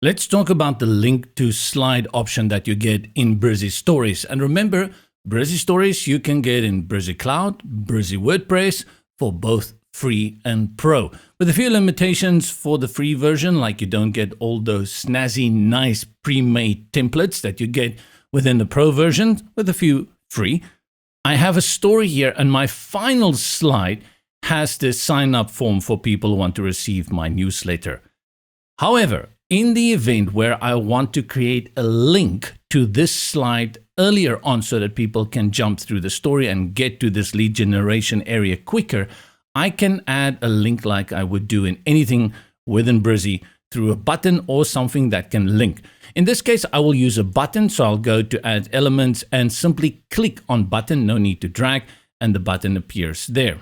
Let's talk about the link to slide option that you get in Brizy Stories. And remember, Brizy Stories you can get in Brizy Cloud, Brizy WordPress for both free and pro. With a few limitations for the free version, like you don't get all those snazzy, nice pre-made templates that you get within the pro version, with a few free. I have a story here, and my final slide has this sign-up form for people who want to receive my newsletter. However, in the event where I want to create a link to this slide earlier on so that people can jump through the story and get to this lead generation area quicker, I can add a link like I would do in anything within Brizy through a button or something that can link. In this case, I will use a button, so I'll go to add elements and simply click on button, no need to drag, and the button appears there.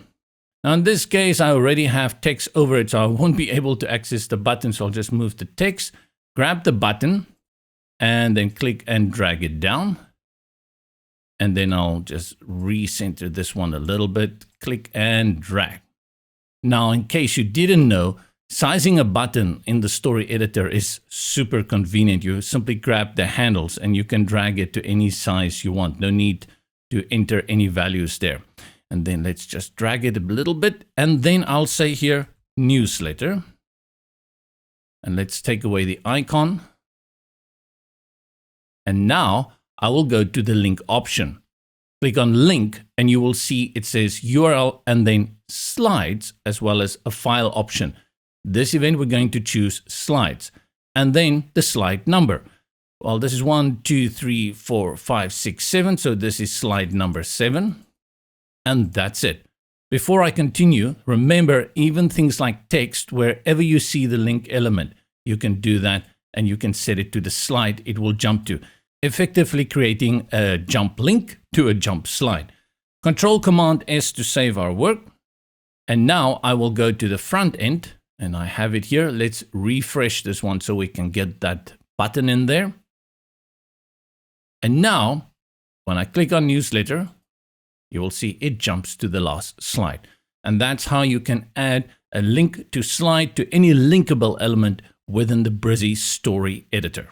Now in this case, I already have text over it, so I won't be able to access the button, so I'll just move the text, grab the button, and then click and drag it down. And then I'll just recenter this one a little bit, click and drag. Now, in case you didn't know, sizing a button in the story editor is super convenient. You simply grab the handles and you can drag it to any size you want. No need to enter any values there. And then let's just drag it a little bit. And then I'll say here, newsletter. And let's take away the icon. And now I will go to the link option. Click on link and you will see it says URL and then slides as well as a file option. This event we're going to choose slides and then the slide number. Well, this is 1, 2, 3, 4, 5, 6, 7. So this is slide number 7. And that's it. Before I continue, remember even things like text, wherever you see the link element, you can do that and you can set it to the slide it will jump to, effectively creating a jump link to a jump slide. Control Command S to save our work. And now I will go to the front end and I have it here. Let's refresh this one so we can get that button in there. And now when I click on newsletter, you will see it jumps to the last slide. And that's how you can add a link to slide to any linkable element within the Brizy story editor.